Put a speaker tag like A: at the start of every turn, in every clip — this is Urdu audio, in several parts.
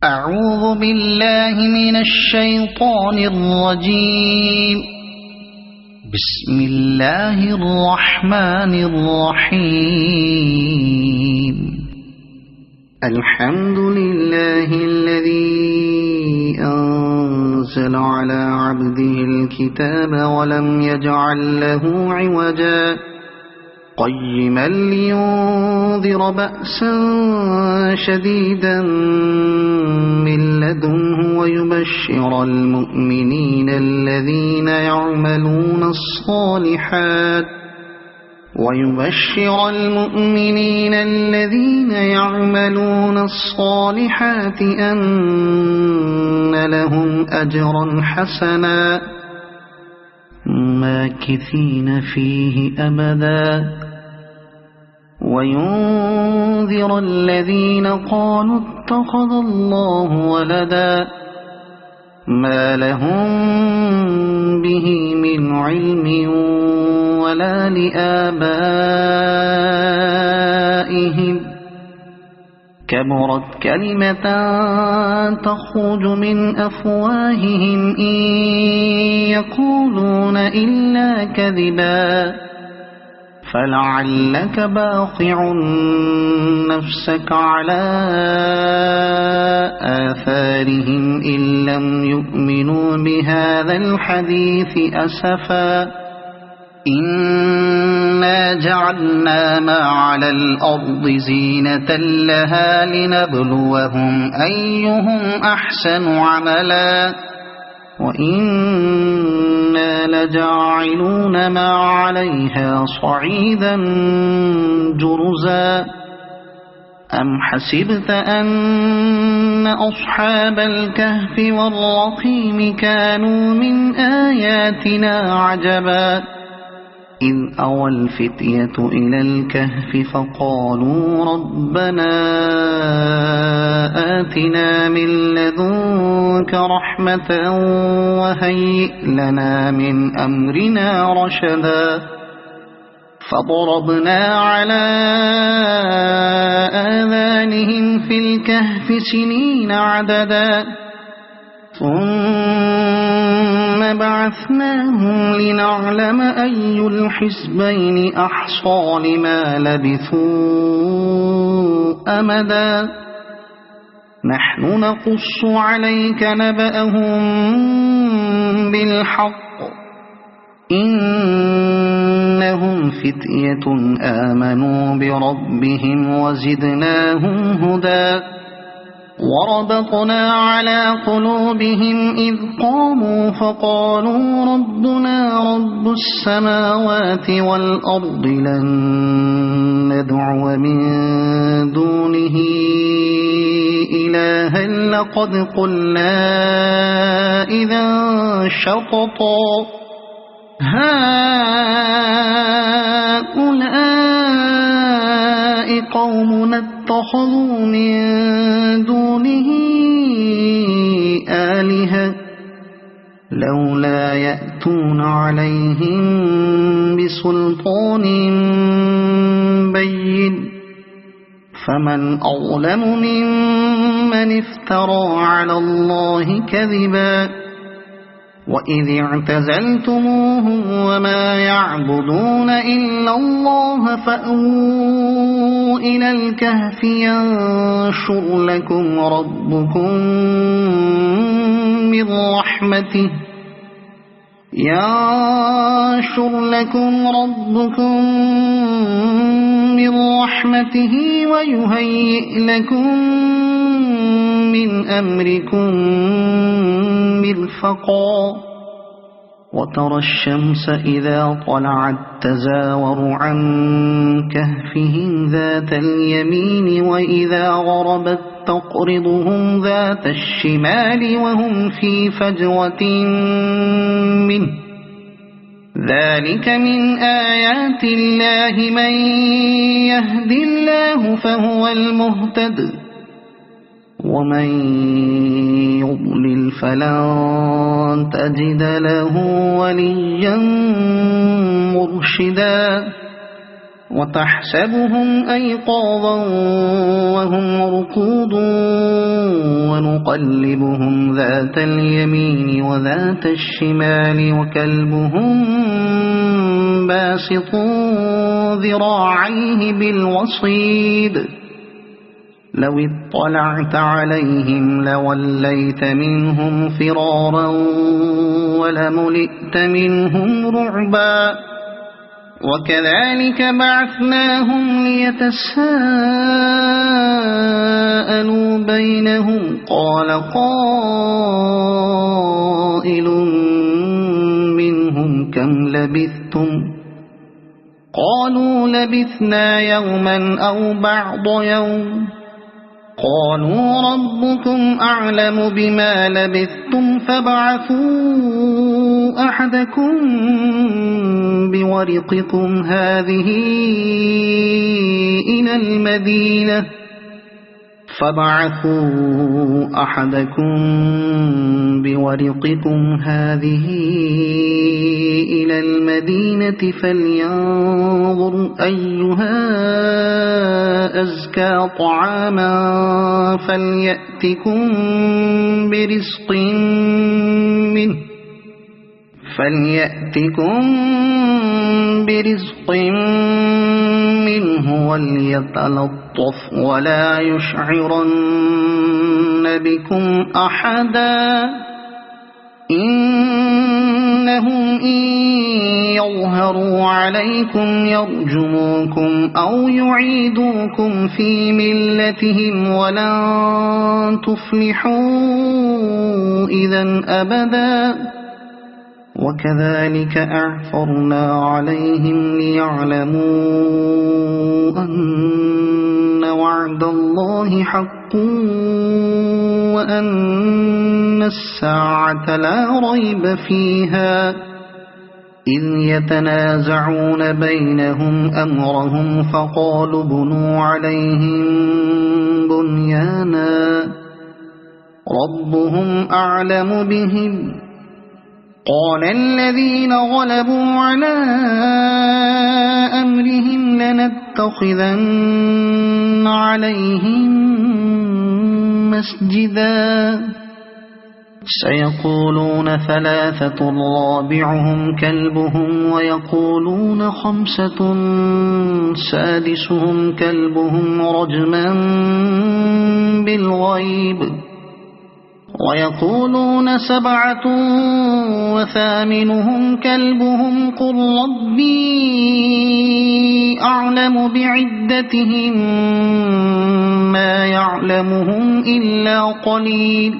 A: أعوذ بالله من الشيطان الرجيم. بسم الله الرحمن الرحيم. الحمد لله الذي أنزل على عبده الكتاب ولم يجعل له عوجا قيما لينذر بأسا شديدا من لدنه ويبشر المؤمنين الذين يعملون الصالحات أن لهم أجرا حسنا ماكثين فيه أبدا وينذر الذين قالوا اتخذ الله ولدا ما لهم به من علم ولا لآبائهم كبرت كلمة تخرج من أفواههم إن يقولون إلا كذبا فلعلك باخع نفسك على آثارهم إن لم يؤمنوا بهذا الحديث أسفا إنا جعلنا ما على الأرض زينة لها لنبلوهم أيهم أحسن عملا وإنا لجاعلون ما عليها صعيدا جرزا أم حسبت أن أصحاب الكهف والرقيم كانوا من آياتنا عجبا إذ أوى الفتية إلى الكهف فقالوا ربنا آتنا من لدنك رحمة وهيئ لنا من أمرنا رشدا فضربنا على آذانهم في الكهف سنين عددا ثم بعثناهم لنعلم أي الحزبين أحصى لما لبثوا أمدا نحن نقص عليك نبأهم بالحق إنهم فتية آمنوا بربهم وزدناهم هدى وربطنا على قلوبهم إذ قاموا فقالوا ربنا رب السماوات والأرض لن ندعو من دونه إلها لقد قلنا إذا شططا هؤلاء قومنا اتخذوا من دونه آلهة لولا يأتون عليهم بسلطان بين فمن أظلم ممن افترى على الله كذبا وإذ اعتزلتموهم وما يعبدون إلا الله فأووا إلى الكهف ينشر لكم ربكم من رحمته ويهيئ لكم من أمركم مرفقا وترى الشمس إذا طلعت تزاور عن كهفهم ذات اليمين وإذا غربت تقرضهم ذات الشمال وهم في فجوة منه ذلك من آيات الله من يهد الله فهو المهتد ومن يضلل فلن تجد له وليا مرشدا وتحسبهم أيقاظا وهم رقود ونقلبهم ذات اليمين وذات الشمال وكلبهم باسط ذراعيه بالوصيد لو اطلعت عليهم لوليت منهم فرارا ولملئت منهم رعبا وكذلك بعثناهم ليتساءلوا بينهم قال قائل منهم كم لبثتم قالوا لبثنا يوما أو بعض يوم قالوا ربكم أعلم بما لبثتم فابعثوا أحدكم بورقكم هذه إلى المدينة فلينظر أيها أزكى طعاما فليأتكم برزق منه وليتلطف ولا يشعرن بكم أحدا إنهم إن يظهروا عليكم يرجموكم أو يعيدوكم في ملتهم ولن تفلحوا إذا أبدا وكذلك أعثرنا عليهم ليعلموا أن وعد الله حق وأن الساعة لا ريب فيها إذ يتنازعون بينهم أمرهم فقالوا بنوا عليهم بنيانا ربهم أعلم بهم قال الذين غلبوا على أمرهم لنتخذن عليهم مسجدا سيقولون ثلاثة رابعهم كلبهم ويقولون خمسة سادسهم كلبهم رجما بالغيب ويقولون سبعة وثامنهم كلبهم قل ربي أعلم بعدتهم ما يعلمهم إلا قليل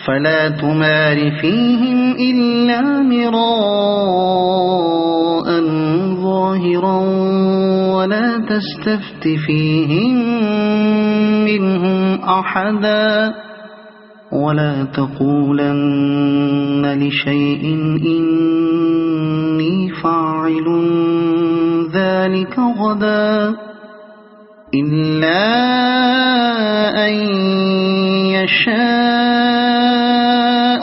A: فلا تمار فيهم إلا مراء ظاهرا ولا تستفت فيهم منهم أحدا ولا تقولن لشيء إني فاعل ذلك غدا إلا أن يشاء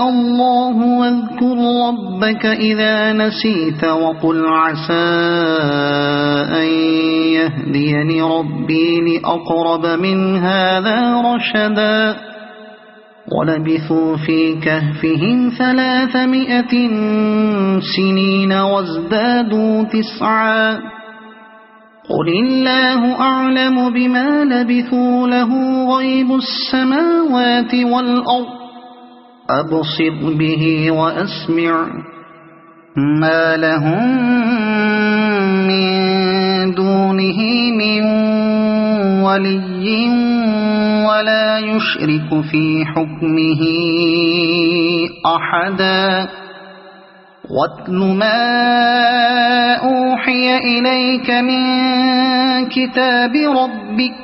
A: الله واذكر ربك إذا نسيت وقل عسى أن يهديني ربي لأقرب من هذا رشدا ولبثوا في كهفهم 300 سنين وازدادوا 9 قل الله أعلم بما لبثوا له غيب السماوات والأرض أبصر به وأسمع ما لهم من دونه من ولي ولا يشرك في حكمه أحدا واتل ما أوحي إليك من كتاب ربك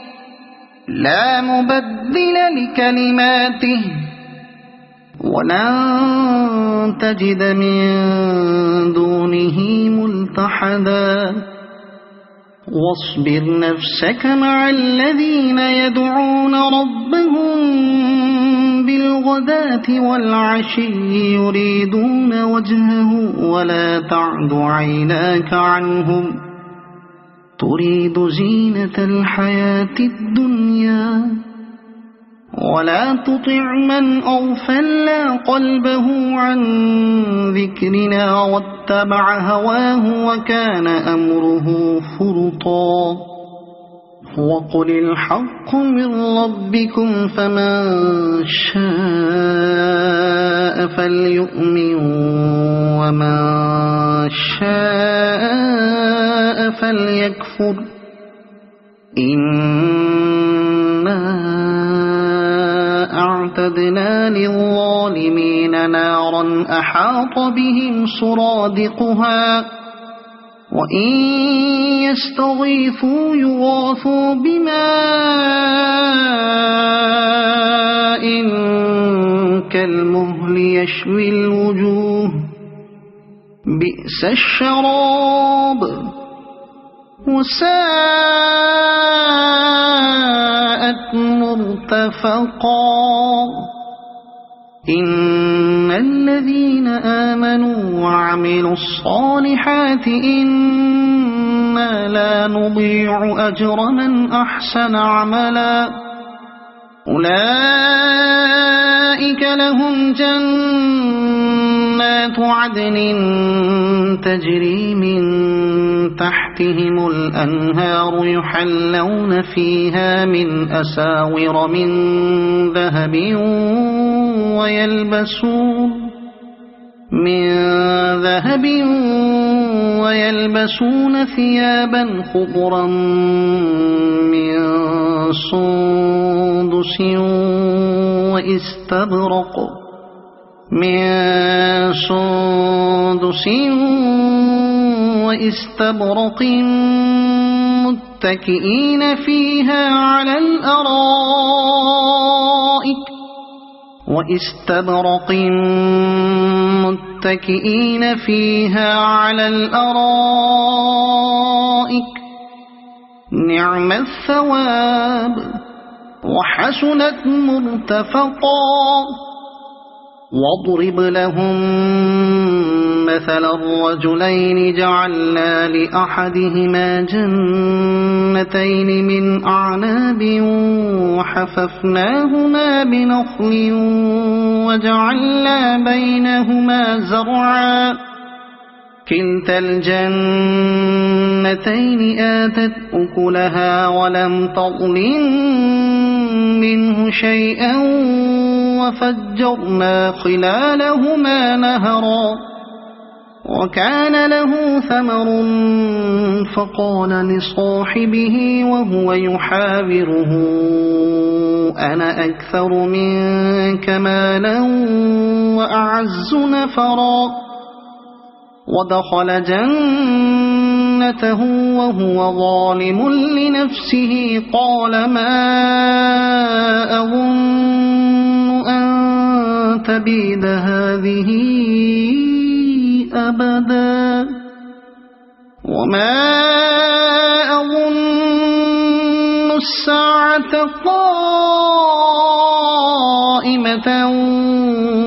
A: لا مبدل لكلماته ولن تجد من دونه ملتحدا واصبر نفسك مع الذين يدعون ربهم بالغداة والعشي يريدون وجهه ولا تعد عيناك عنهم تريد زينة الحياة الدنيا ولا تطع من أغفلنا قلبه عن ذكرنا واتبع هواه وكان أمره فرطا وقل الحق من ربكم فمن شاء فليؤمن ومن شاء فليكفر إنا أعتدنا للظالمين نارا أحاط بهم سرادقها وإن يستغيثوا يغاثوا بماء كالمهل يشوي الوجوه بئس الشراب وساءت مرتفقا إن الذين آمنوا وعملوا الصالحات إنا لا نضيع أجر من أحسن عملا أولئك لهم جنات عدن تجري من تحتهم الأنهار يحلون فيها من أساور من ذهب ويلبسون ثيابا خضرا من سندس واستبرق متكئين فيها على الأرائك نعم الثواب وحسنت مرتفقا واضرب لهم مثل الرجلين جعلنا لأحدهما جنتين من أعناب وحففناهما بنخل وجعلنا بينهما زرعا كلتا الجنتين آتت أكلها ولم تظلم منه شيئا وفجرنا خلالهما نهرا وكان له ثمر فقال لصاحبه وهو يحاوره أنا أكثر منك مالا وأعز نفرا ودخل جنته وهو ظالم لنفسه قال ما أظن أن تبيد هذه أبدا وما أظن الساعة قائمة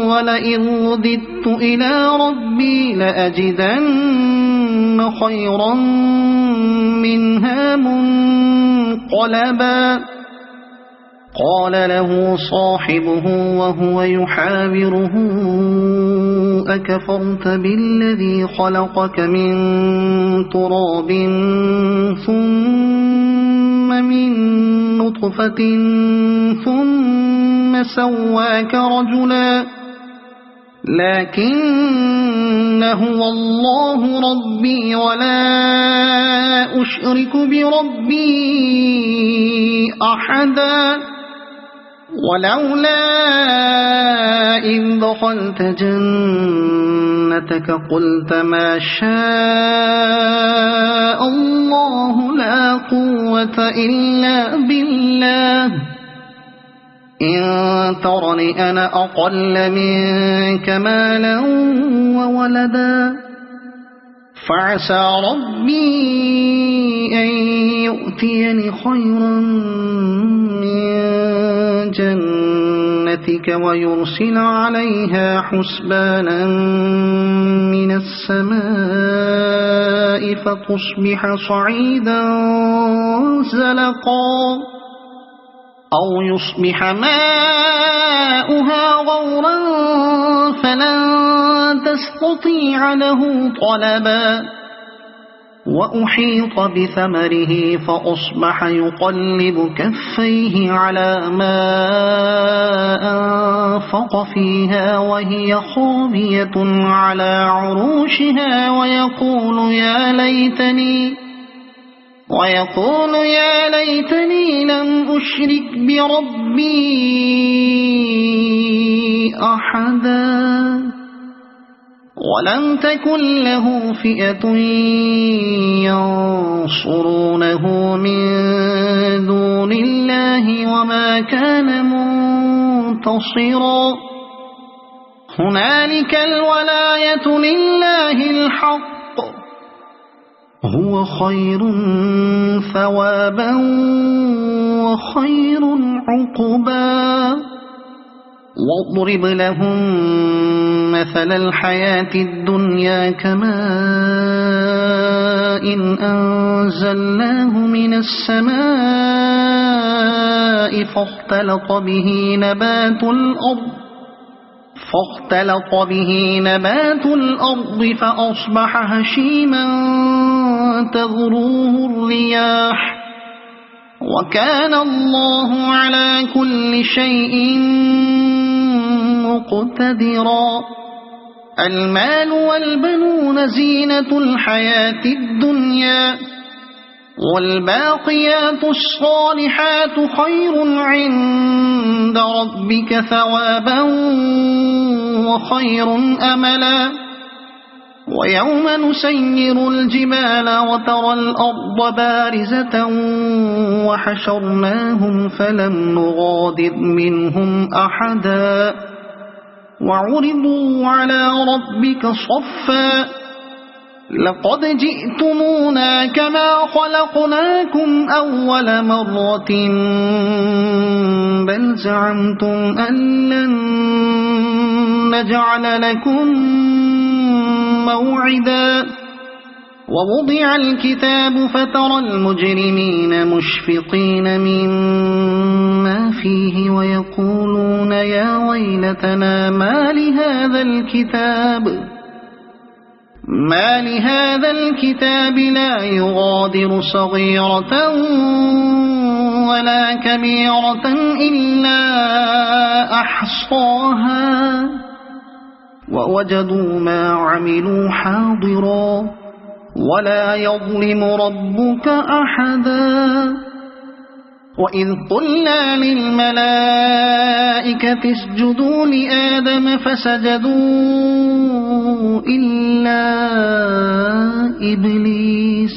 A: ولئن رددت إلى ربي لأجدن خيرا منها منقلبا قال له صاحبه وهو يحاوره أكفرت بالذي خلقك من تراب ثم من نطفة ثم سواك رجلا لكن هو الله ربي ولا أشرك بربي أحدا ولولا إذ دخلت جنتك قلت ما شاء الله لا قوة إلا بالله إن ترني أنا أقل منك مالا وولدا فعسى ربي أن يؤتيني خيرا من جنتك ويرسل عليها حسبانا من السماء فتصبح صعيدا زلقا أو يصبح ماؤها غورا فلن تستطيع له طلبا وأحيط بثمره فأصبح يقلب كفيه على ما أنفق فيها وهي خاوية على عروشها ويقول يا ليتني لم أشرك بربي أحدا ولم تكن له فئة ينصرونه من دون الله وما كان منتصرا هنالك الولاية لله الحق هو خير ثوابا وخير عقبا واضرب لهم مثل الحياة الدنيا كماء أنزلناه من السماء فاختلط به نبات الأرض فأصبح هشيما تذروه الرياح وكان الله على كل شيء مقتدرا المال والبنون زينة الحياة الدنيا والباقيات الصالحات خير عند ربك ثوابا وخير أملا ويوم نسير الجبال وترى الأرض بارزة وحشرناهم فلم نغادر منهم أحدا وعرضوا على ربك صفا لقد جئتمونا كما خلقناكم أول مرة بل زعمتم أن لن نجعل لكم موعدا ووضع الكتاب فترى المجرمين مشفقين مما فيه ويقولون يا ويلتنا ما لهذا الكتاب لا يغادر صغيرة ولا كبيرة إلا أحصاها ووجدوا ما عملوا حاضرا ولا يظلم ربك أحدا وإذ قلنا للملائكة اسجدوا لآدم فسجدوا إلا إبليس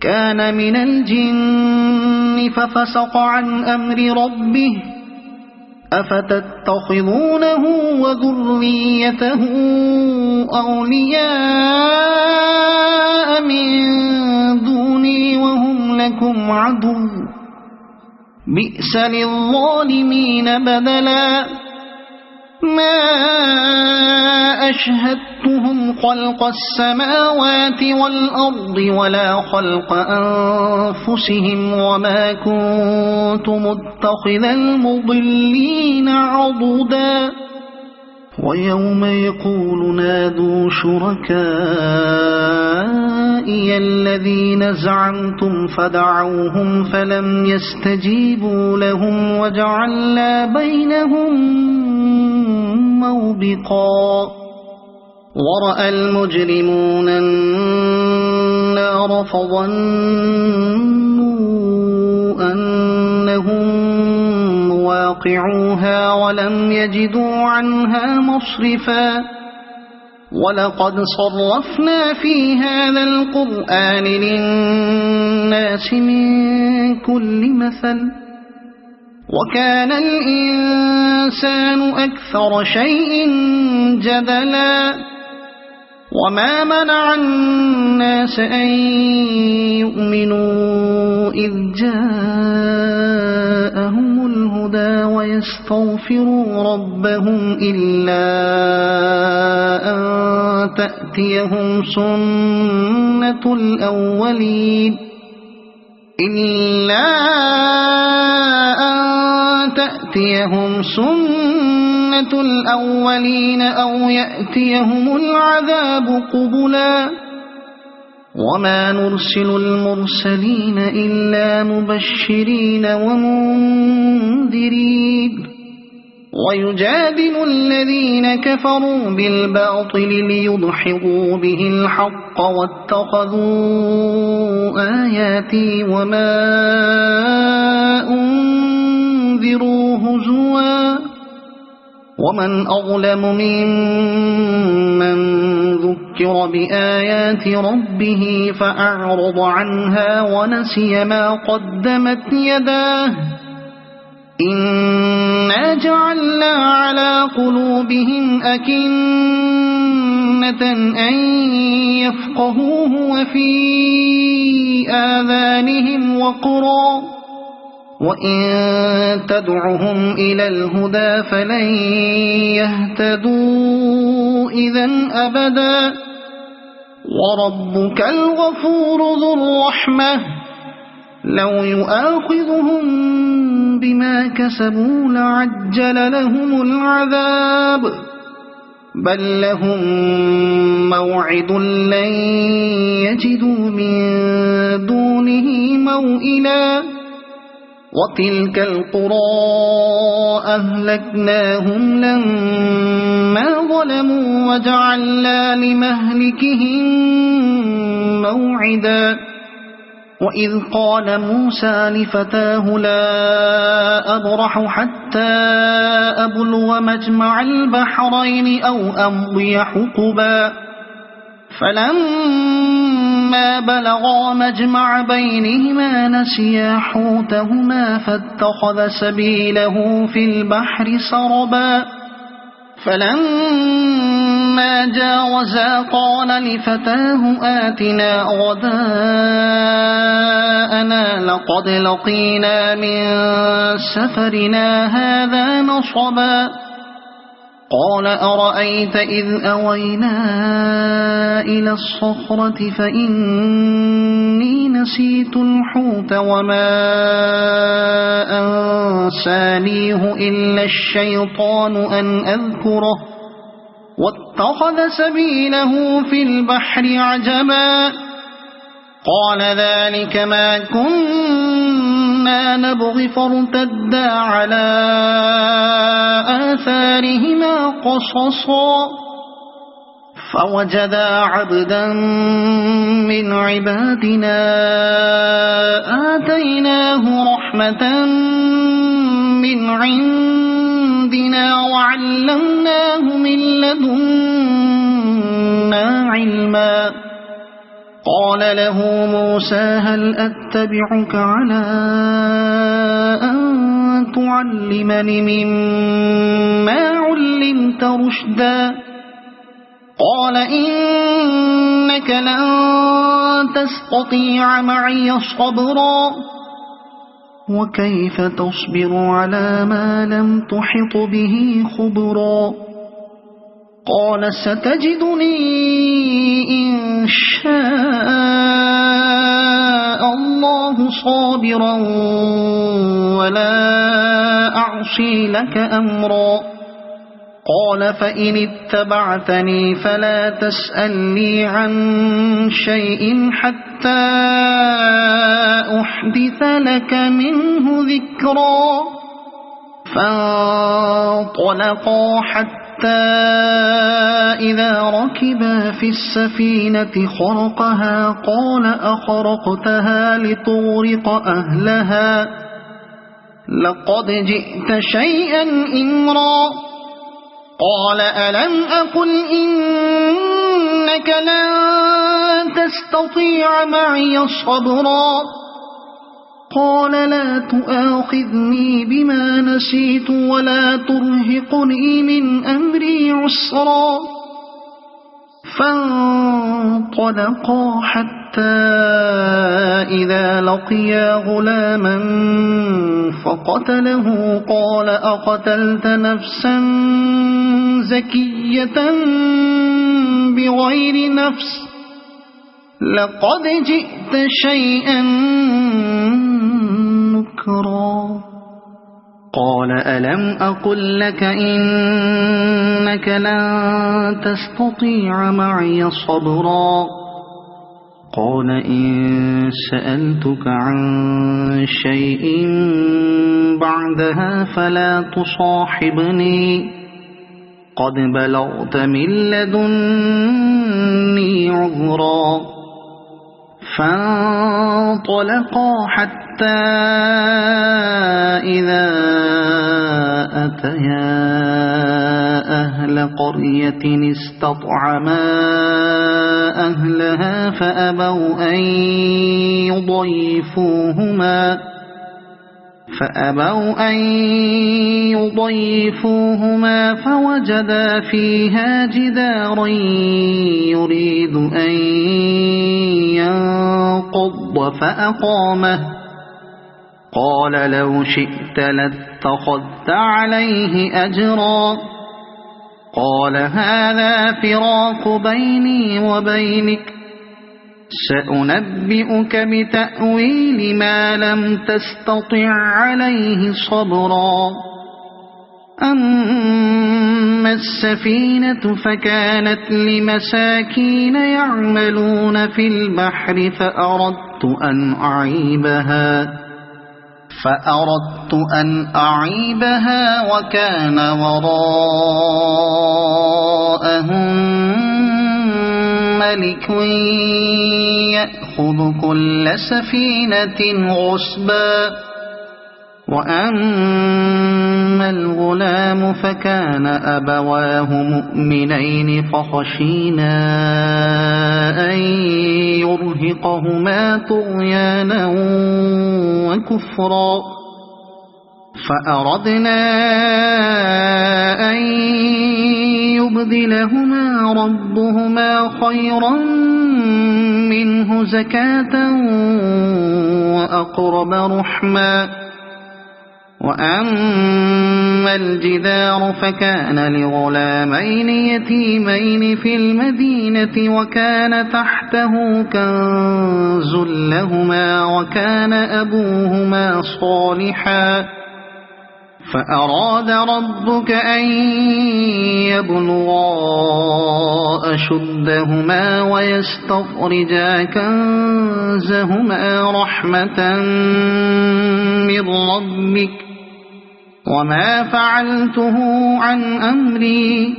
A: كان من الجن ففسق عن أمر ربه أفتتخذونه وذريته أولياء من دوني وهم لكم عدو بئس للظالمين بدلا ما أشهدتهم خلق السماوات والأرض ولا خلق أنفسهم وما كنت متخذ المضلين عضدا ويوم يقول نادوا شركائي الذين زعمتم فدعوهم فلم يستجيبوا لهم وجعلنا بينهم موبقا ورأى المجرمون النار فظنوا أنهم مواقعوها ولم يجدوا عنها مصرفا ولقد صرفنا في هذا القرآن للناس من كل مثل وكان الإنسان أكثر شيء جدلا وما منع الناس أن يؤمنوا إذ جاءهم الهدى ويستغفروا ربهم إلا أن تأتيهم سنة الأولين إلا أن تأتيهم سنة الأولين أو يأتيهم العذاب قبلا وما نرسل المرسلين إلا مبشرين ومنذرين ويجادل الذين كفروا بالباطل ليدحضوا به الحق واتخذوا آياتي وما أنذروا هزوا ومن أظلم ممن ذكر بآيات ربه فأعرض عنها ونسي ما قدمت يداه إنا جعلنا على قلوبهم أكنة أن يفقهوه وفي آذانهم وقرا وإن تدعهم إلى الهدى فلن يهتدوا إذن أبدا وربك الغفور ذو الرحمة لو يؤاخذهم بما كسبوا لعجل لهم العذاب بل لهم موعد لن يجدوا من دونه موئلا وتلك القرى أهلكناهم لما ظلموا وجعلنا لمهلكهم موعدا وإذ قال موسى لفتاه لا أبرح حتى أبلغ مجمع البحرين أو أمضي حقبا فلما بلغا مجمع بينهما نسيا حوتهما فاتخذ سبيله في البحر سربا فلما جاوزا قال لفتاه آتنا غداءنا لقد لقينا من سفرنا هذا نصبا قال أرأيت إذ أوينا إلى الصخرة فإني نسيت الحوت وما أنسانيه إلا الشيطان أن أذكره واتخذ سبيله في البحر عجبا قال ذلك ما كنا نبغي فارتدا على آثارهما قصصا فوجدا عبدا من عبادنا آتيناه رحمة من عندنا وعلمناه من لدنا علما قال له موسى هل أتبعك على أن تعلمني مما علمت رشدا قال إنك لن تستطيع معي صبرا وكيف تصبر على ما لم تحط به خبرا قال ستجدني إن شاء الله صابرا ولا أعصي لك أمرا قال فإن اتبعتني فلا تسألني عن شيء حتى أحدث لك منه ذكرا فانطلقا حتى إذا ركبا في السفينة خرقها قال أخرقتها لتغرق أهلها لقد جئت شيئا إمرا قال ألم أقل إنك لن تستطيع معي صبرا قال لا تؤاخذني بما نسيت ولا ترهقني من أمري عسرا فانطلقا حتى إذا لقيا غلاما فقتله قال أقتلت نفسا زكية بغير نفس لقد جئت شيئا نكرا قال ألم أقل لك إنك لن تستطيع معي صبرا قال إن سألتك عن شيء بعدها فلا تصاحبني قد بلغت من لدني عذرا فانطلقا حتى إذا أتيا أهل قرية استطعما أهلها فأبوا أن يضيفوهما فوجدا فيها جدارا يريد أن ينقض فأقامه قال لو شئت لاتخذت عليه أجرا قال هذا فراق بيني وبينك سأنبئك بتأويل ما لم تستطع عليه صبرا أما السفينة فكانت لمساكين يعملون في البحر فأردت أن أعيبها وكان وراءهم ملك يأخذ كل سفينة غصبا وأما الغلام فكان أبواه مؤمنين فخشينا أن يرهقهما طغيانا وكفرا فأردنا أن يبدلهما ربهما خيرا منه زكاة وأقرب رحما وأما الجدار فكان لغلامين يتيمين في المدينة وكان تحته كنز لهما وكان أبوهما صالحا فأراد ربك أن يبلغا أشدهما ويستخرجا كنزهما رحمة من ربك وما فعلته عن أمري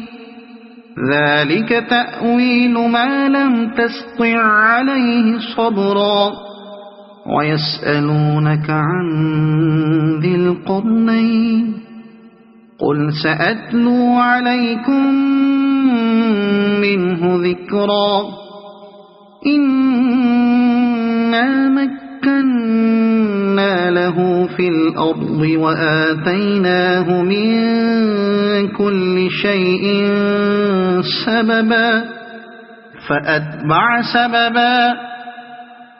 A: ذلك تأويل ما لم تستطع عليه صبرا ويسألونك عن ذي القرنين قل سأتلو عليكم منه ذكرا إنا مكنا له في الأرض وآتيناه من كل شيء سببا فأتبع سببا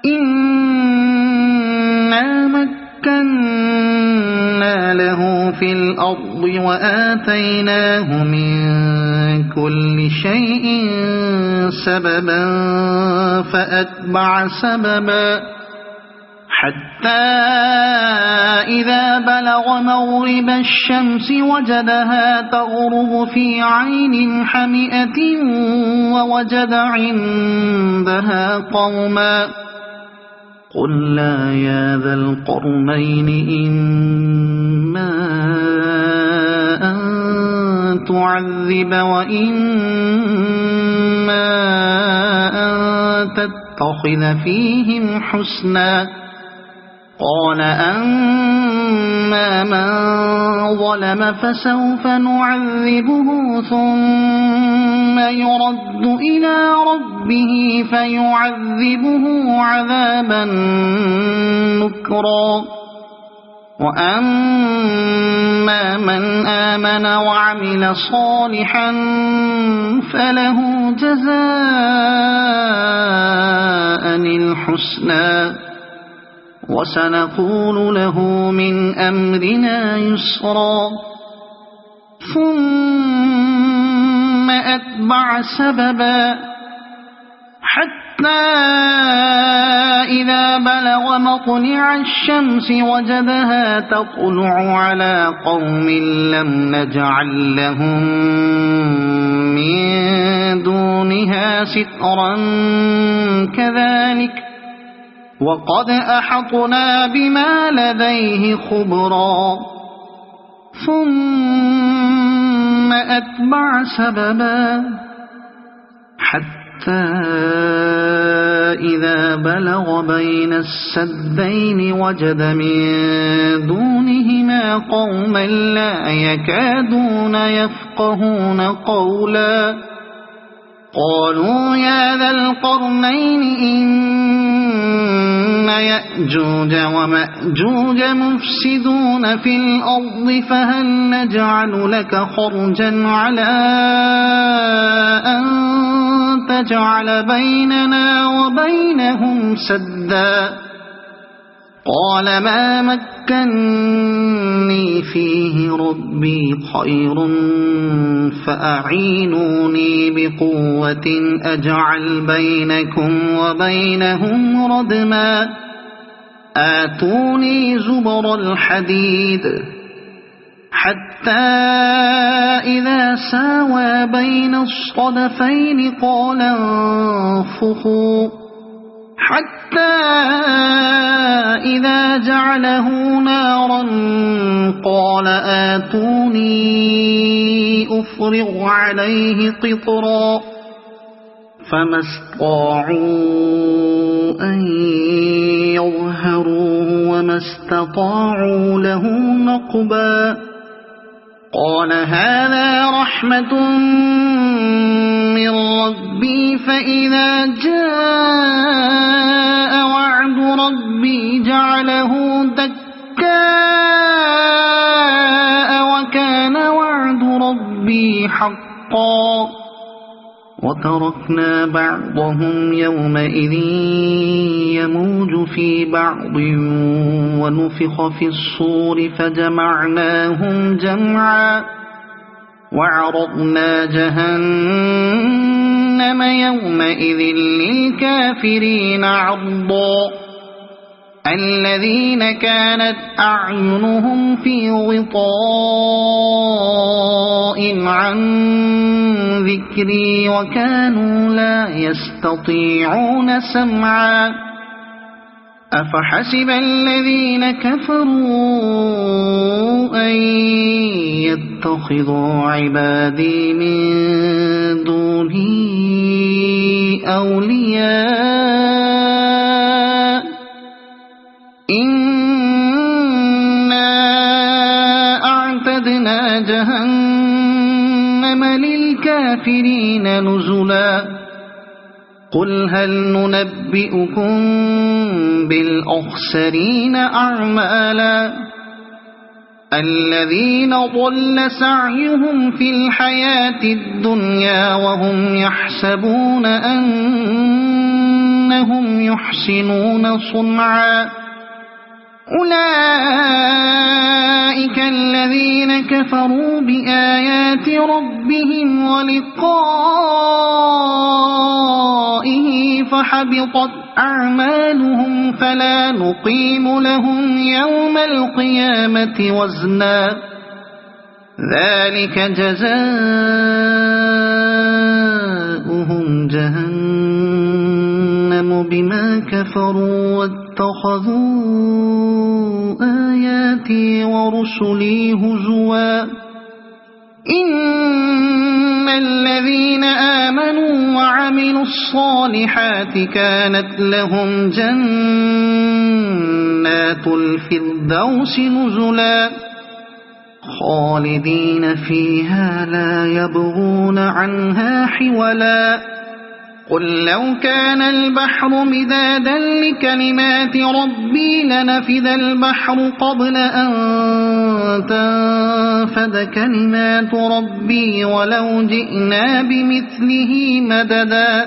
A: إنا مكنا له في الأرض وآتيناه من كل شيء سببا فأتبع سببا حتى إذا بلغ مغرب الشمس وجدها تغرب في عين حمئة ووجد عندها قوما قلنا يا ذا القرنين إما أن تعذب وإما أن تتخذ فيهم حسنا قال أما من ظلم فسوف نعذبه ثم يرد إلى ربه فيعذبه عذابا نكرا وأما من آمن وعمل صالحا فله جزاء الحسنى وسنقول له من أمرنا يسرا ثم أتبع سببا حتى إذا بلغ مطلع الشمس وجدها تطلع على قوم لم نجعل لهم من دونها سترا كذلك وقد أحطنا بما لديه خبرا ثم أتبع سببا حتى إذا بلغ بين السدين وجد من دونهما قوما لا يكادون يفقهون قولا قالوا يا ذا القرنين إن يأجوج ومأجوج مفسدون في الأرض فهل نجعل لك خرجا على أن تجعل بيننا وبينهم سدا قال ما مكني فيه ربي خير فأعينوني بقوة أجعل بينكم وبينهم ردما آتوني زبر الحديد حتى إذا ساوى بين الصدفين قال انفخوا حتى إذا جعله نارا قال آتوني أفرغ عليه قطرا فما استطاعوا أن يظهروه وما استطاعوا له نقبا قال هذا رحمة من ربي فإذا جاء وعد ربي جعله دكاء وكان وعد ربي حقا وتركنا بعضهم يومئذ يموج في بعض ونفخ في الصور فجمعناهم جمعا وعرضنا جهنم يومئذ للكافرين عرضا الذين كانت أعينهم في غطاء عن ذكري وكانوا لا يستطيعون سمعا أفحسب الذين كفروا أن يتخذوا عبادي من دوني أولياء إنا أعتدنا جهنم للكافرين نزلا قل هل ننبئكم بالأخسرين أعمالا الذين ضل سعيهم في الحياة الدنيا وهم يحسبون أنهم يحسنون صنعا أولئك الذين كفروا بآيات ربهم ولقائه فحبطت أعمالهم فلا نقيم لهم يوم القيامة وزنا ذلك جزاؤهم جهنم بما كفروا واتخذوا آياتي ورسلي هزوا إن الذين آمنوا وعملوا الصالحات كانت لهم جنات الفردوس نزلا خالدين فيها لا يبغون عنها حولا قل لو كان البحر مدادا لكلمات ربي لنفذ البحر قبل أن تنفد كلمات ربي ولو جئنا بمثله مددا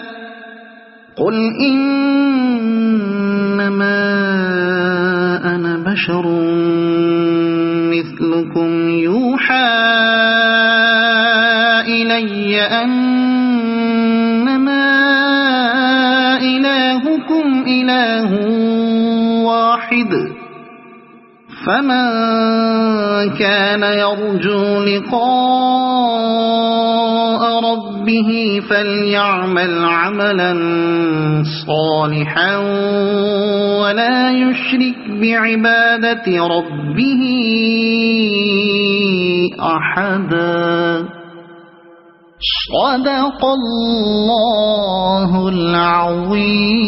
A: قل إنما أنا بشر مثلكم يوحى إلي أنما واحد فمن كان يرجو لقاء ربه فليعمل عملا صالحا ولا يشرك بعبادة ربه أحدا. صدق الله العظيم.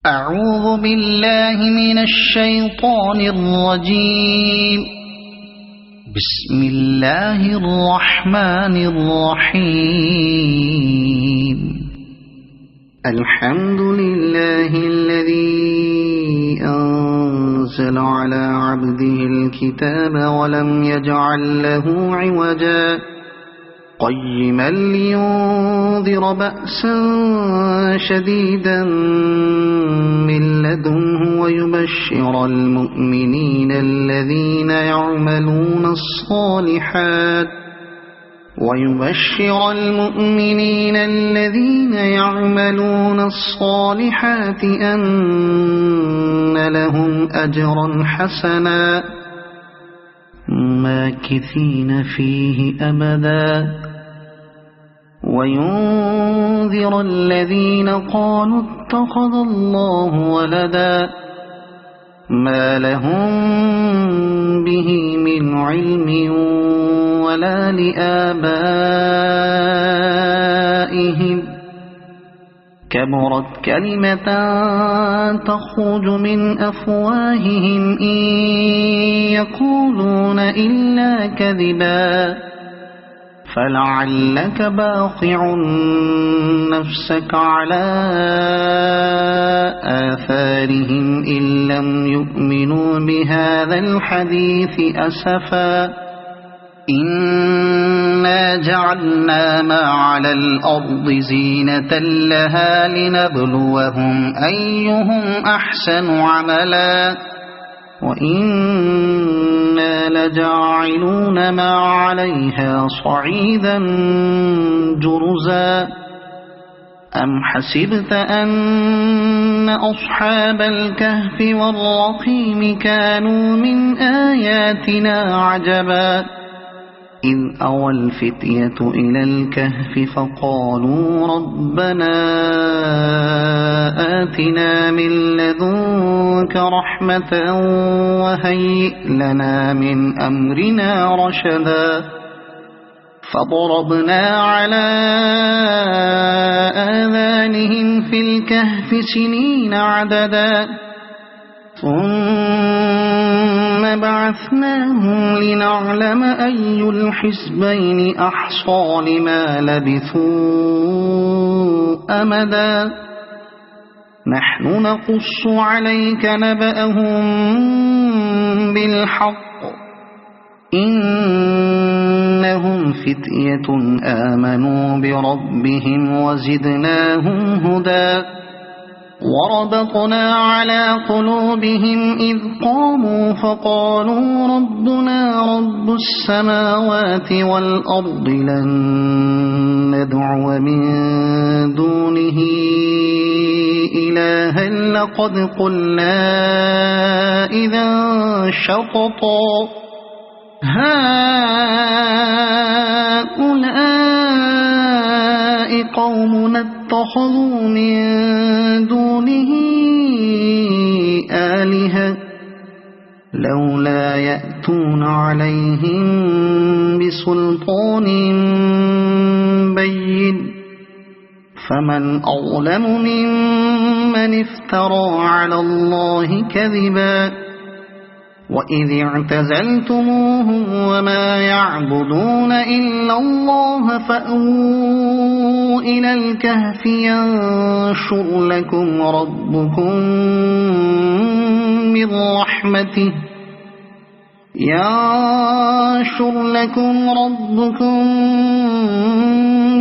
A: أعوذ بالله من الشيطان الرجيم. بسم الله الرحمن الرحيم. الحمد لله الذي أنزل على عبده الكتاب ولم يجعل له عوجا قيما لينذر بأسا شديدا من لدنه ويبشر المؤمنين الذين يعملون الصالحات أن لهم أجرا حسنا ماكثين فيه أبدا وينذر الذين قالوا اتخذ الله ولدا ما لهم به من علم ولا لآبائهم كبرت كلمة تخرج من أفواههم إن يقولون إلا كذبا فلعلك باخع نفسك على آثارهم إن لم يؤمنوا بهذا الحديث أسفا إنا جعلنا ما على الأرض زينة لها لنبلوهم أيهم أحسن عملا وإنا لجاعلون ما عليها صعيدا جرزا أم حسبت أن أصحاب الكهف والرقيم كانوا من آياتنا عجبا إذ أوى الفتية إلى الكهف فقالوا ربنا آتنا من لدنك رحمة وهيئ لنا من أمرنا رشدا فضربنا على آذانهم في الكهف سنين عددا ثم بعثناهم لنعلم أي الحزبين أحصى لما لبثوا أمدا نحن نقص عليك نبأهم بالحق إنهم فتية آمنوا بربهم وزدناهم هدى وربطنا على قلوبهم إذ قاموا فقالوا ربنا رب السماوات والأرض لن ندعو من دونه إلها لقد قلنا إذا شططا هؤلاء قومنا اتخذوا من دونه آلهة لولا يأتون عليهم بسلطان بين فمن أظلم ممن افترى على الله كذبا وإذ اعتزلتموهم وما يعبدون إلا الله فأووا إلى الكهف ينشر لكم ربكم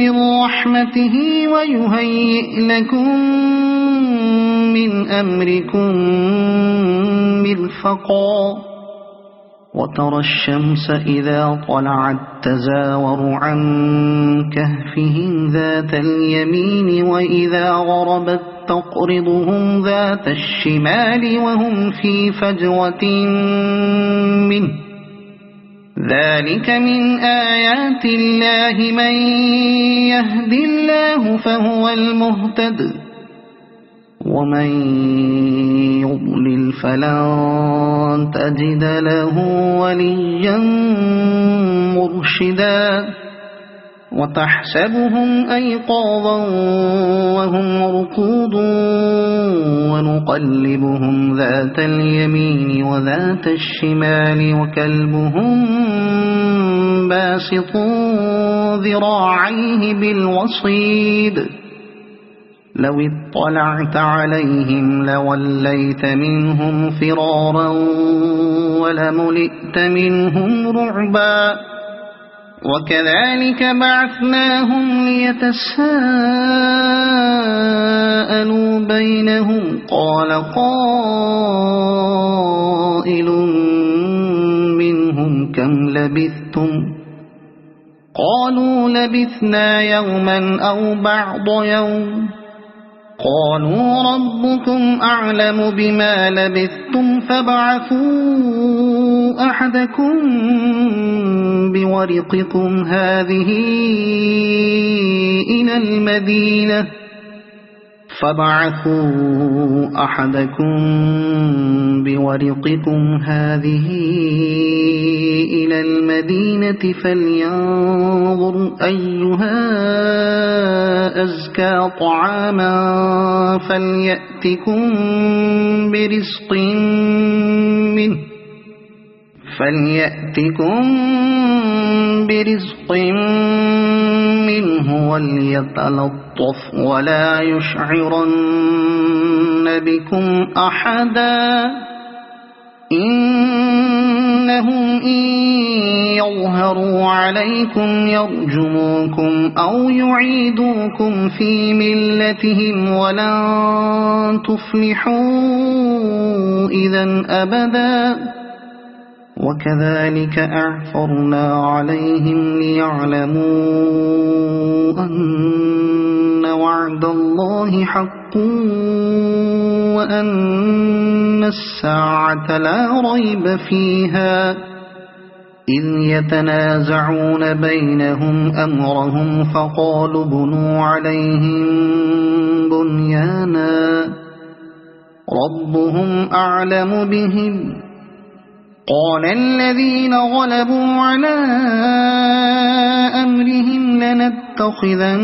A: من رحمته ويهيئ لكم من أمركم مرفقا وترى الشمس إذا طلعت تزاور عن كهفهم ذات اليمين وإذا غربت تقرضهم ذات الشمال وهم في فجوة منه ذلك من آيات الله من يهد الله فهو المهتد ومن يضلل فلن تجد له وليا مرشدا وتحسبهم أيقاظا وهم رقود ونقلبهم ذات اليمين وذات الشمال وكلبهم باسط ذراعيه بالوصيد لو اطلعت عليهم لوليت منهم فرارا ولملئت منهم رعبا وكذلك بعثناهم ليتساءلوا بينهم قال قائل منهم كم لبثتم قالوا لبثنا يوما أو بعض يوم قالوا ربكم أعلم بما لبثتم فابعثوا أحدكم بورقكم هذه إلى المدينة فلينظر أيها أزكى طعاما فليأتكم برزق منه وليتلطف ولا يشعرن بكم أحدا إنهم إن يظهروا عليكم يرجموكم أو يعيدوكم في ملتهم ولن تفلحوا إذا أبدا وكذلك أعثرنا عليهم ليعلموا أن وعد الله حق وأن الساعة لا ريب فيها إذ يتنازعون بينهم أمرهم فقالوا بنوا عليهم بنيانا ربهم أعلم بهم قال الذين غلبوا على أمرهم لنتخذن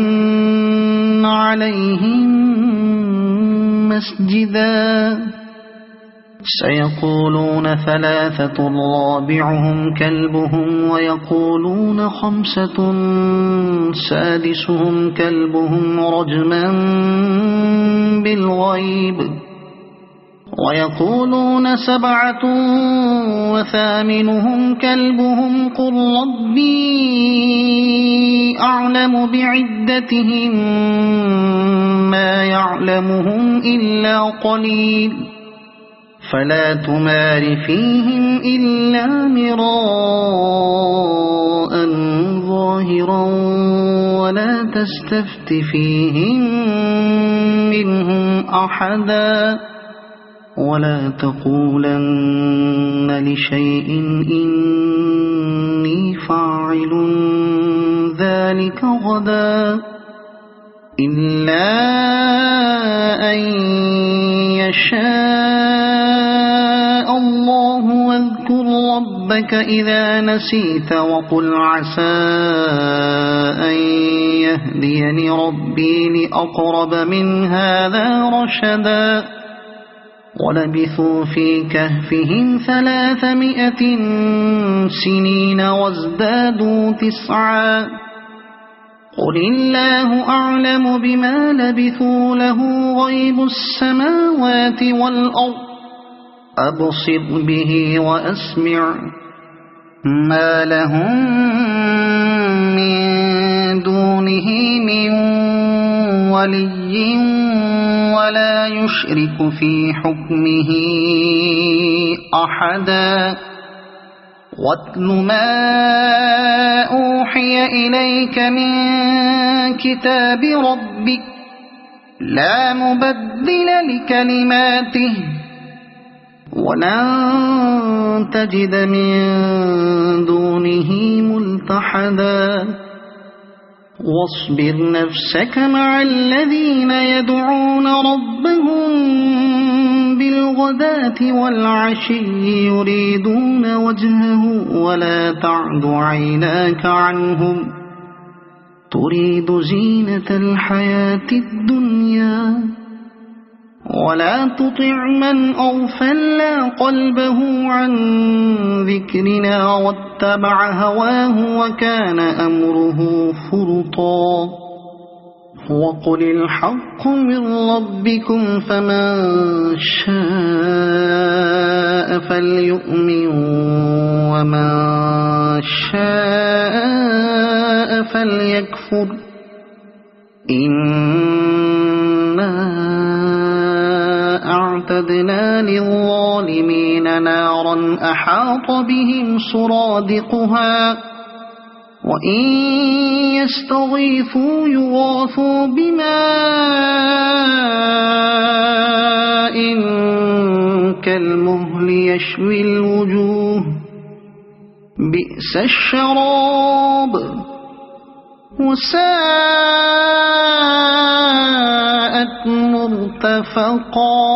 A: عليهم مسجدا سيقولون ثلاثة رابعهم كلبهم ويقولون خمسة سادسهم كلبهم رجما بالغيب ويقولون سبعة وثامنهم كلبهم قل ربي أعلم بعدتهم ما يعلمهم إلا قليل فلا تمار فيهم إلا مراء ظاهرا ولا تستفت فيهم منهم أحدا ولا تقولن لشيء إني فاعل ذلك غدا إلا أن يشاء الله واذكر ربك إذا نسيت وقل عسى أن يهديني ربي لأقرب من هذا رشدا ولبثوا في كهفهم 300 سنين وازدادوا 9 قل الله أعلم بما لبثوا له غيب السماوات والأرض أبصر به وأسمع ما لهم من دونه من ولي ولا يشرك في حكمه أحدا واتل ما أوحي إليك من كتاب ربك لا مبدل لكلماته ولن تجد من دونه ملتحدا واصبر نفسك مع الذين يدعون ربهم بالغداة والعشي يريدون وجهه ولا تعد عيناك عنهم تريد زينة الحياة الدنيا ولا تطع من أغفلنا قلبه عن ذكرنا واتبع هواه وكان أمره فرطا وقل الحق من ربكم فمن شاء فليؤمن ومن شاء فليكفر إنا أعتدنا للظالمين نارا أحاط بهم سرادقها وإن يستغيثوا يغاثوا بماء كالمهل يشوي الوجوه بئس الشراب وساءت مرتفقا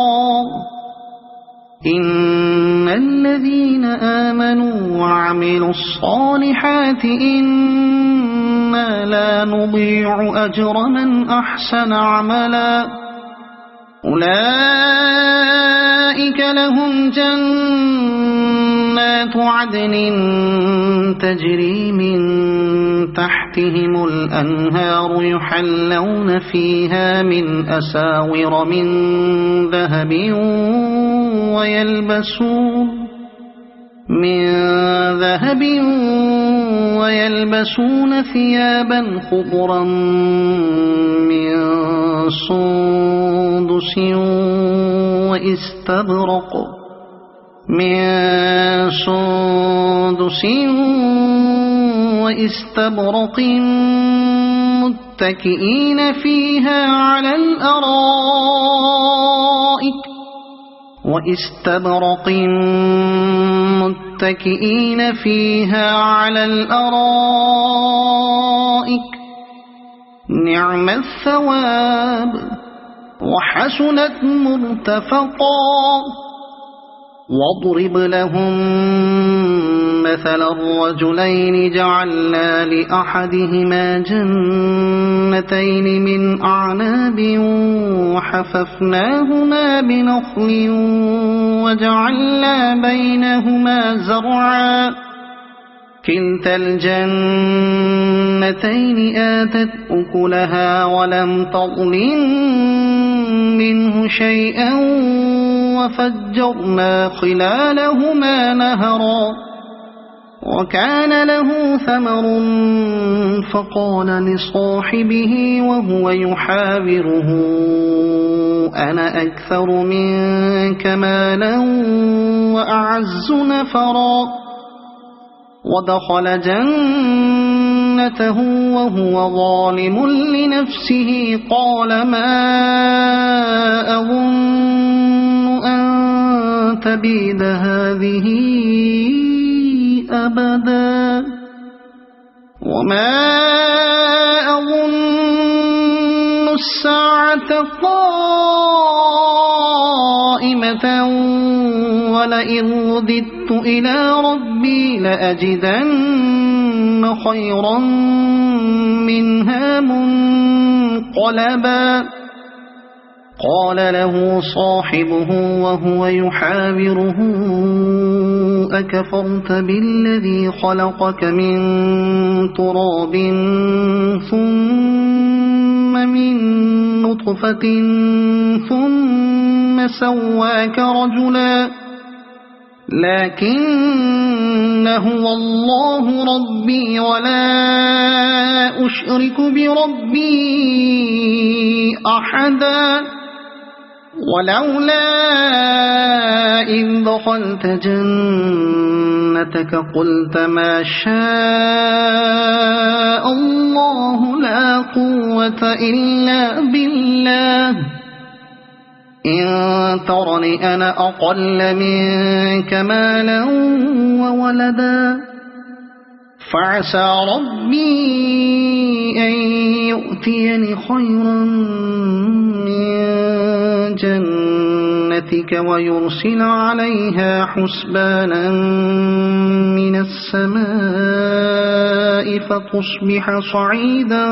A: إن الذين آمنوا وعملوا الصالحات إنا لا نضيع أجر من أحسن عملا أولئك لهم جنات عدن تجري من تحتهم الأنهار يحلون فيها من أساور من ذهب ويلبسون ثيابا خضرا من سندس واستبرق متكئين فيها على الأرائك نعم الثواب وحسنت مرتفقا واضرب لهم مثل الرجلين جعلنا لأحدهما جنتين من أعناب وحففناهما بنخل وجعلنا بينهما زرعا كلتا الجنتين آتت أكلها ولم تظلم منه شيئا وفجرنا خلالهما نهرا وكان له ثمر فقال لصاحبه وهو يحاوره أنا أكثر منك مالا وأعز نفرا ودخل جنته وهو ظالم لنفسه قال ما أظن أن تبيد هذه أبدا وما أظن الساعة قائمة ولئن رددت إلى ربي لأجدن خيرا منها منقلبا قال له صاحبه وهو يحاوره أكفرت بالذي خلقك من تراب ثم من نطفة ثم سواك رجلا لكن هو الله ربي ولا أشرك بربي أحدا ولولا إذ دخلت جنتك قلت ما شاء الله لا قوة إلا بالله إن ترني أنا أقل منك مالا وولدا فعسى ربي أن يؤتيني خيرا من جنتك ويرسل عليها حسبانا من السماء فتصبح صعيدا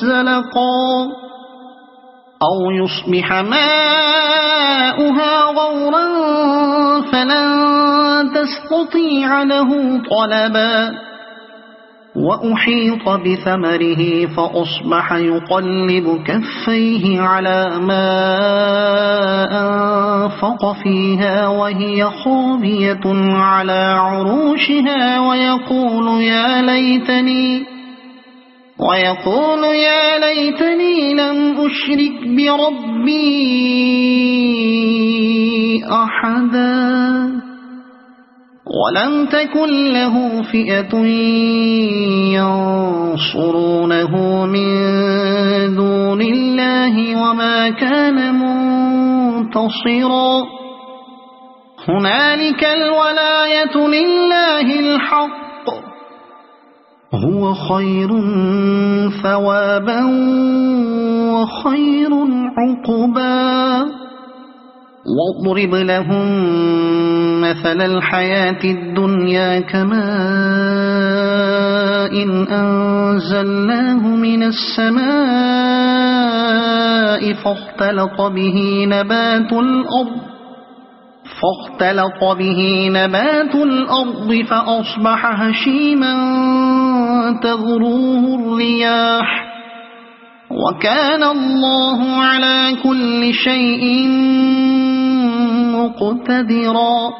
A: زلقا أو يصبح ماؤها غورا فلن تستطيع له طلبا وأحيط بثمره فأصبح يقلب كفيه على ما أنفق فيها وهي خاوية على عروشها ويقول يا ليتني لم أشرك بربي أحدا ولم تكن له فئة ينصرونه من دون الله وما كان منتصرا هنالك الولاية لله الحق هو خير ثوابا وخير عقبا واضرب لهم مثل الحياة الدنيا كماء أنزلناه من السماء فاختلط به نبات الأرض فأصبح هشيما تذروه الرياح وكان الله على كل شيء مقتدرا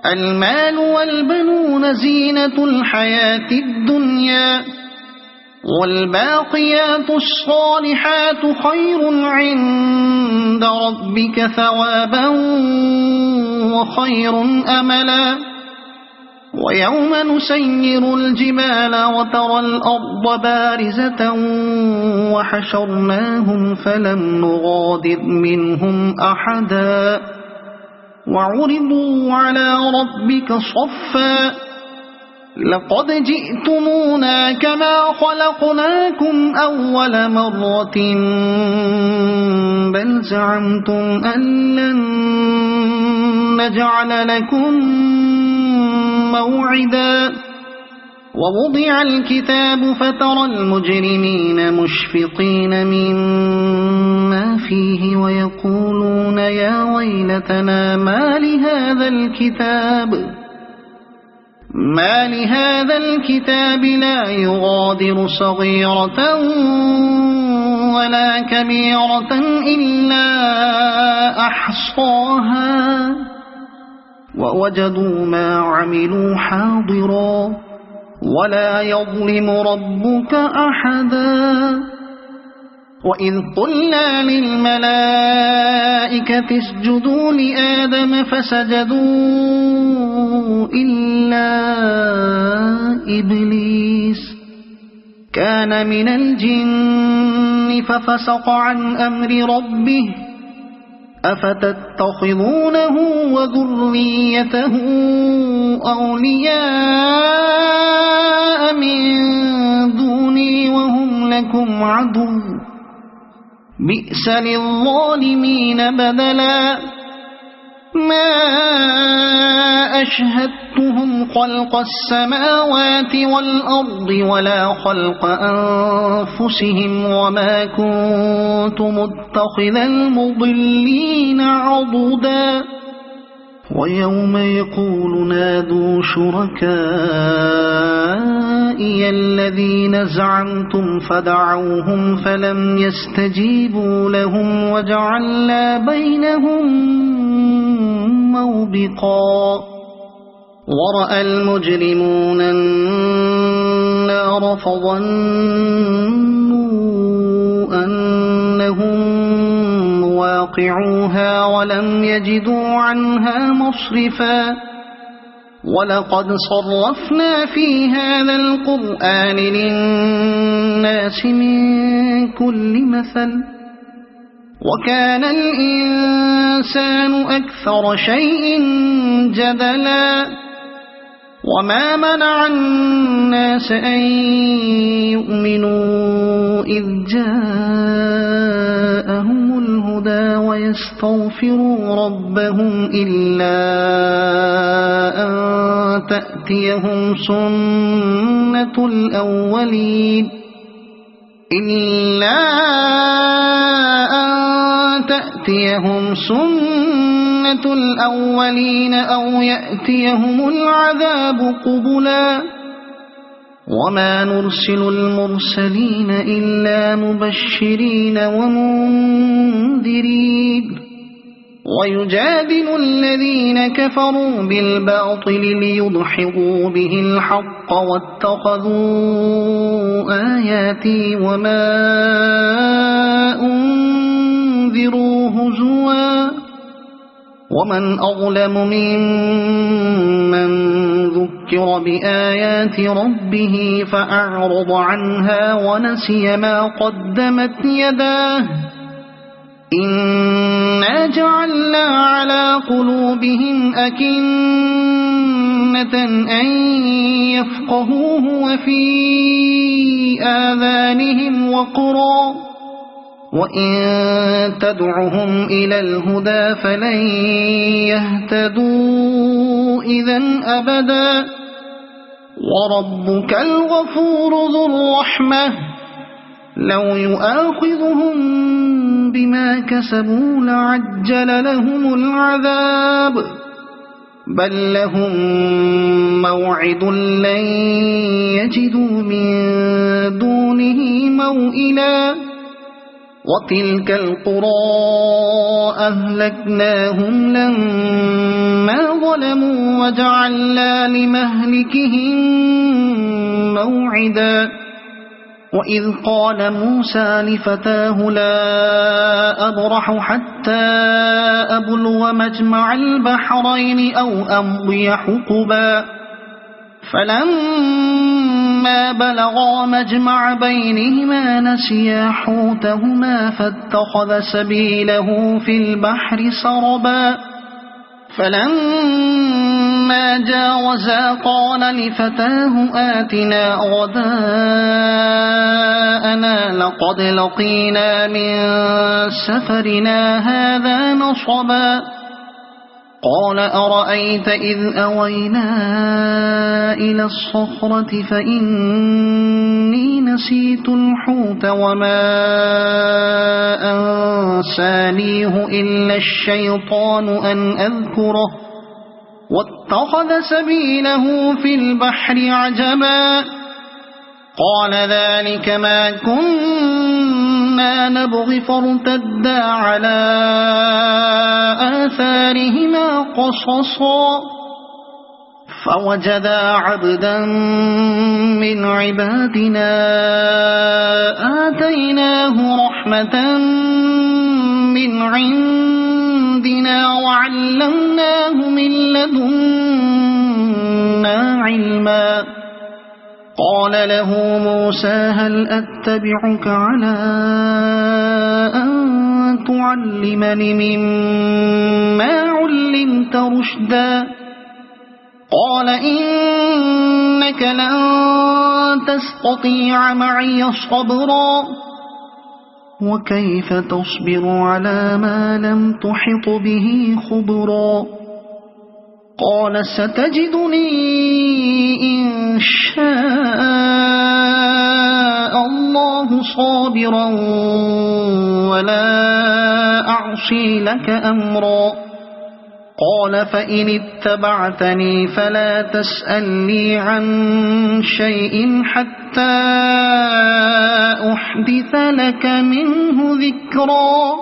A: المال والبنون زينة الحياة الدنيا والباقيات الصالحات خير عند ربك ثوابا وخير أملا ويوم نسير الجبال وترى الأرض بارزة وحشرناهم فلم نغادر منهم أحدا وعرضوا على ربك صفا لقد جئتمونا كما خلقناكم أول مرة بل زعمتم أن لن نجعل لكم موعدا ووضع الكتاب فترى المجرمين مشفقين مما فيه ويقولون يا ويلتنا ما لهذا الكتاب لا يغادر صغيرة ولا كبيرة إلا أحصاها ووجدوا ما عملوا حاضرا ولا يظلم ربك أحدا وإذ قلنا للملائكة اسجدوا لآدم فسجدوا إلا إبليس كان من الجن ففسق عن أمر ربه أفتتخذونه وذريته أولياء من دوني وهم لكم عدو بئس للظالمين بدلا ما أشهدتهم خلق السماوات والأرض ولا خلق أنفسهم وما كنت متخذ المضلين عضدا ويوم يقول نادوا شركائي الذين زعمتم فدعوهم فلم يستجيبوا لهم وجعلنا بينهم موبقا ورأى المجرمون النار فظنوا أنهم فواقعوها ولم يجدوا عنها مصرفا ولقد صرفنا في هذا القرآن للناس من كل مثل وكان الإنسان أكثر شيء جدلا وما منع الناس أن يؤمنوا إذ جاءهم الهدى ويستغفروا ربهم إلا أن تأتيهم سنة الأولين أو يأتيهم العذاب قبلا وما نرسل المرسلين إلا مبشرين ومنذرين ويجادل الذين كفروا بالباطل ليدحضوا به الحق واتخذوا آياتي وما أنذروا هزوا ومن أظلم ممن ذكر بآيات ربه فأعرض عنها ونسي ما قدمت يداه إنا جعلنا على قلوبهم أكنة أن يفقهوه وفي آذانهم وقرا وإن تدعهم إلى الهدى فلن يهتدوا إذن أبدا وربك الغفور ذو الرحمة لو يؤاخذهم بما كسبوا لعجل لهم العذاب بل لهم موعد لن يجدوا من دونه موئلا وتلك القرى أهلكناهم لما ظلموا وجعلنا لمهلكهم موعدا وإذ قال موسى لفتاه لا أبرح حتى أبلغ مجمع البحرين أو أمضي حقبا فلما بلغا مجمع بينهما نسيا حوتهما فاتخذ سبيله في البحر سربا فلما جاوزا قال لفتاه آتنا غداءنا لقد لقينا من سفرنا هذا نصبا قال أرأيت إذ أوينا إلى الصخرة فإني نسيت الحوت وما أنسانيه إلا الشيطان أن أذكره واتخذ سبيله في البحر عجبا قال ذلك ما كنا نبغي فارتدا على آثارهما قصصا فوجدا عبدا من عبادنا آتيناه رحمة من عندنا وعلمناه من لدنا علما قال له موسى هل أتبعك على أن تعلمني مما علمت رشدا قال إنك لن تستطيع معي صبرا وكيف تصبر على ما لم تحط به خبرا قال ستجدني إن شاء الله صابرا ولا أعصي لك أمرا قال فإن اتبعتني فلا تسألني عن شيء حتى أحدث لك منه ذكرا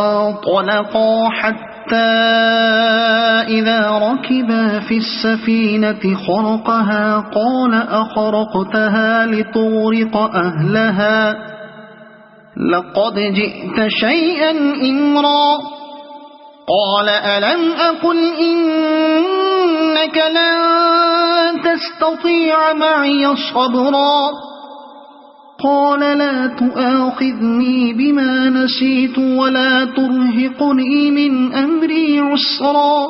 A: فانطلقا حتى إذا ركبا في السفينة خرقها قال أخرقتها لقد جئت شيئا إمرا قال ألم أقل إنك لن تستطيع معي صبرا قال لا تؤاخذني بما نسيت ولا ترهقني من أمري عسرا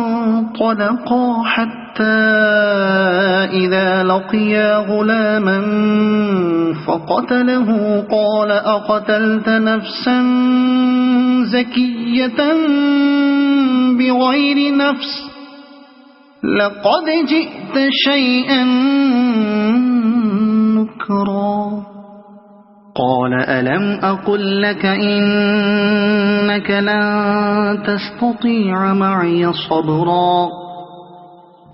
A: فانطلقا حتى إذا لقيا غلاما فقتله قال أقتلت نفسا زكية بغير نفس لقد جئت شيئا نكرا قال ألم أقل لك إنك لن تستطيع معي صبرا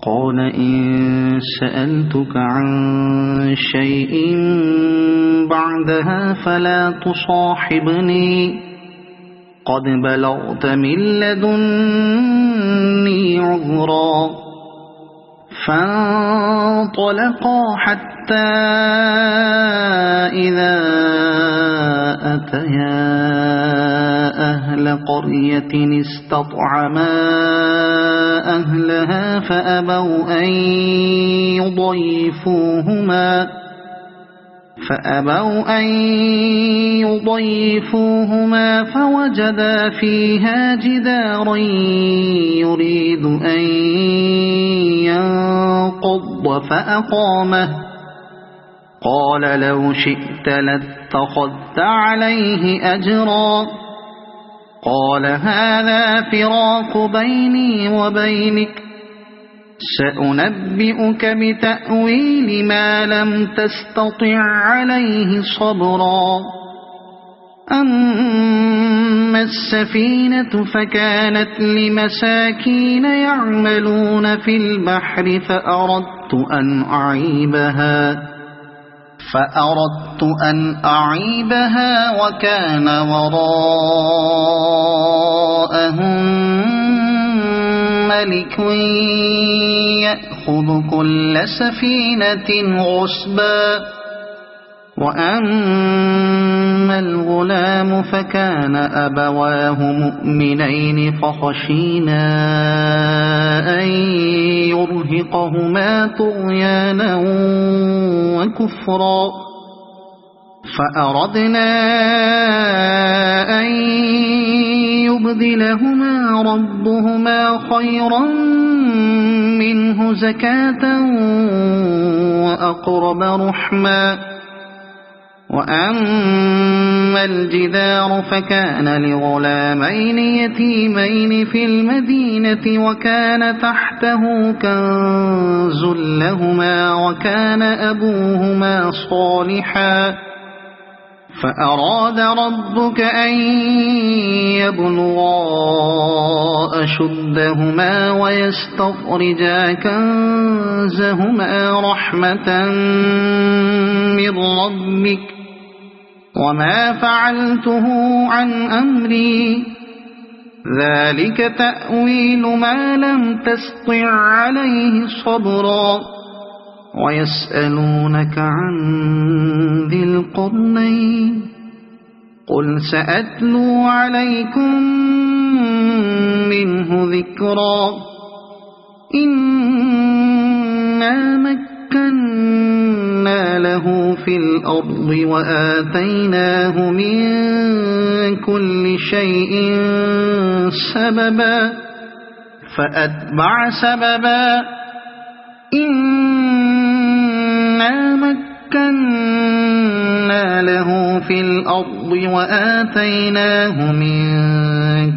A: قال إن سألتك عن شيء بعدها فلا تصاحبني قد بلغت من لدني عذرا فانطلقا حتى إذا أتيا أهل قرية استطعما أهلها فأبوا أن يضيفوهما فوجدا فيها جدارا يريد أن ينقض فأقامه قال لو شئت لاتخذت عليه أجرا قال هذا فراق بيني وبينك سأنبئك بتأويل ما لم تستطع عليه صبرا أما السفينة فكانت لمساكين يعملون في البحر فأردت أن أعيبها وكان وراءهم ملك يأخذ كل سفينة غصبا وأما الغلام فكان أبواه مؤمنين فخشينا أن يرهقهما طغيانا وكفرا فأردنا أن يبدلهما ربهما خيرا منه زكاة وأقرب رحما وأما الجدار فكان لغلامين يتيمين في المدينة وكان تحته كنز لهما وكان أبوهما صالحا فأراد ربك أن يبلغا أشدهما ويستخرجا كنزهما رحمة من ربك وما فعلته عن أمري ذلك تأويل ما لم تسطع عليه صبرا ويسألونك عن ذي القرنين قل سأتلو عليكم منه ذكرا إنا مكنا له في الأرض وآتيناه من كل شيء سببا فأتبع سببا إنا مكنا له في الأرض وآتيناه من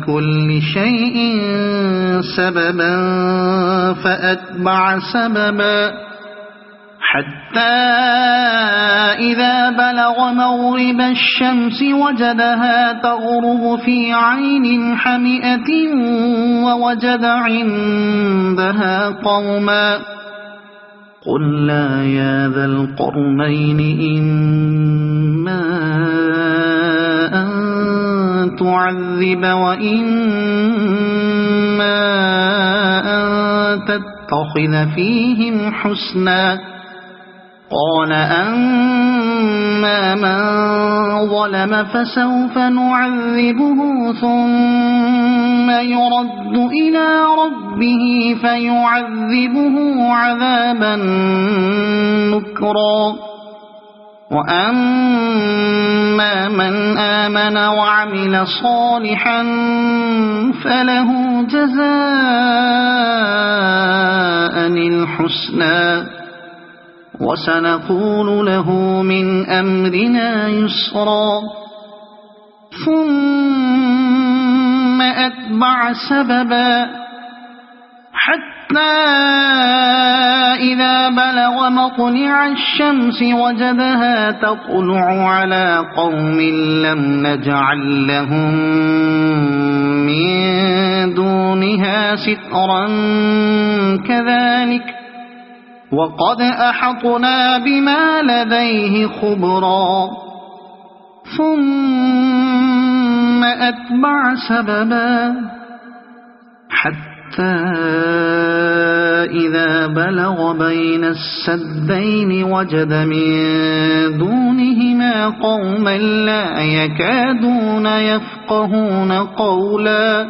A: كل شيء سببا فأتبع سببا حتى إذا بلغ مغرب الشمس وجدها تغرب في عين حمئة ووجد عندها قوما قلنا يا ذا القرنين إما أن تعذب وإما أن تتخذ فيهم حسنا قال أما من ظلم فسوف نعذبه ثم يرد إلى ربه فيعذبه عذابا نكرا وأما من آمن وعمل صالحا فله جزاء الحسنى وسنقول له من أمرنا يسرا ثم أتبع سببا حتى إذا بلغ مطلع الشمس وجدها تطلع على قوم لم نجعل لهم من دونها سترا كذلك وقد أحطنا بما لديه خبرا ثم أتبع سببا حتى إذا بلغ بين السدين وجد من دونهما قوما لا يكادون يفقهون قولا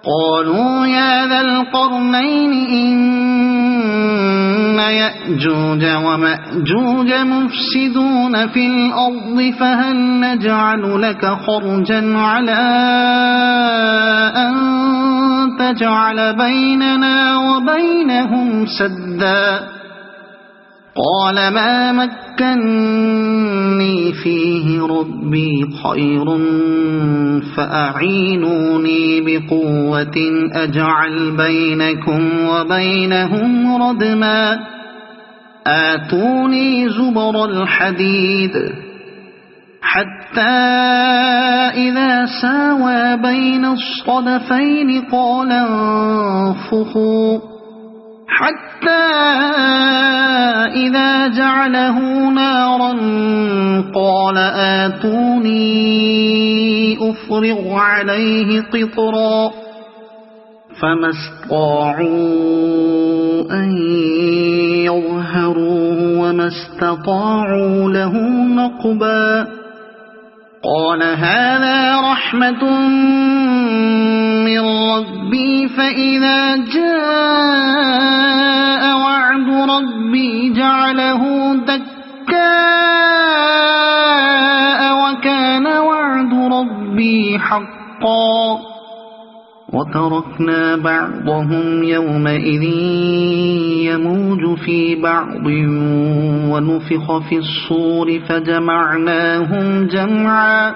A: قالوا يا ذا القرنين إن يأجوج ومأجوج مفسدون في الأرض فهل نجعل لك خرجا على أن تجعل بيننا وبينهم سدا قال ما مكني فيه ربي خير فأعينوني بقوة أجعل بينكم وبينهم ردما آتوني زبر الحديد حتى إذا ساوى بين الصدفين قال انفخوا حتى إذا جعله نارا قال آتوني أفرغ عليه قطرا فما استطاعوا أن يظهروه وما استطاعوا له نقبا قال هذا رحمة من ربي فإذا جاء وعد ربي جعله دكاء وكان وعد ربي حقا وتركنا بعضهم يومئذ يموج في بعض ونفخ في الصور فجمعناهم جمعا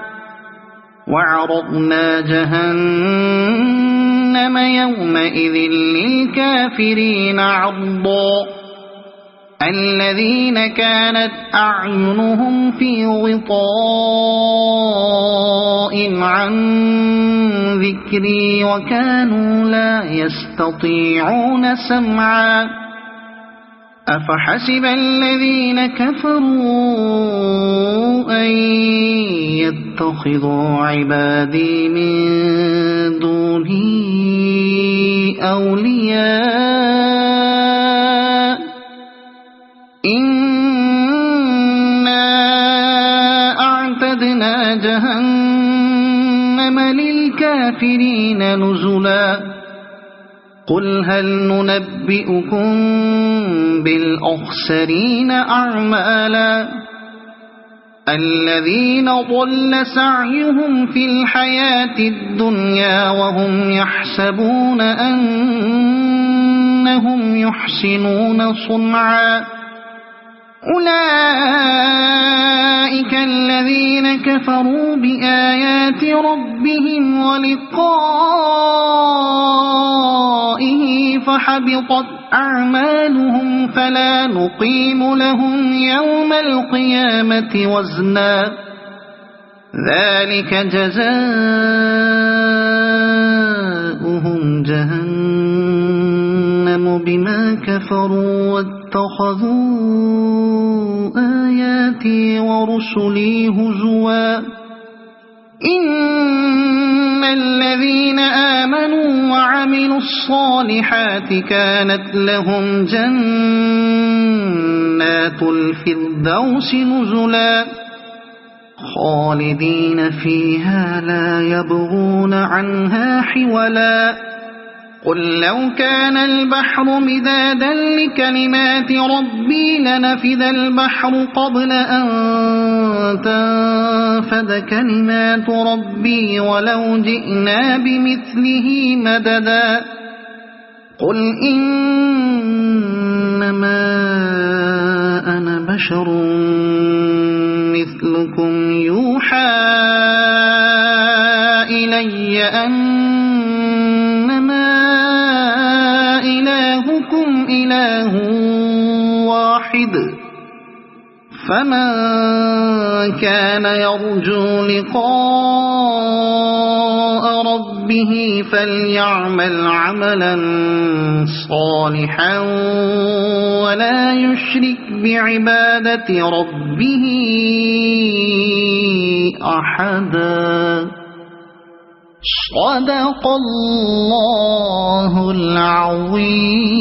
A: وعرضنا جهنم يومئذ للكافرين عرضا الذين كانت أعينهم في غطاء عن ذكري وكانوا لا يستطيعون سمعا أفحسب الذين كفروا أن يتخذوا عبادي من دوني أولياء إنا أعتدنا جهنم للكافرين نزلا قل هل ننبئكم بالأخسرين أعمالا الذين ضل سعيهم في الحياة الدنيا وهم يحسبون أنهم يحسنون صنعا أولئك الذين كفروا بآيات ربهم ولقائه فحبطت أعمالهم فلا نقيم لهم يوم القيامة وزنا ذلك جزاؤهم جهنم بما كفروا واتخذوا آياتي ورسلي هزوا إن الذين الذين آمنوا وعملوا الصالحات كانت لهم جنات الفردوس نزلا خالدين فيها لا يبغون عنها حولا قل لو كان البحر مدادا لكلمات ربي لنفد البحر قبل أن تنفد كلمات ربي ولو جئنا بمثله مددا قل إنما أنا بشر مثلكم يوحى إلي أنما إلهكم إله واحد فمن كان يرجو لقاء ربه فليعمل عملا صالحا ولا يشرك بعبادة ربه أحدا صدق الله العظيم.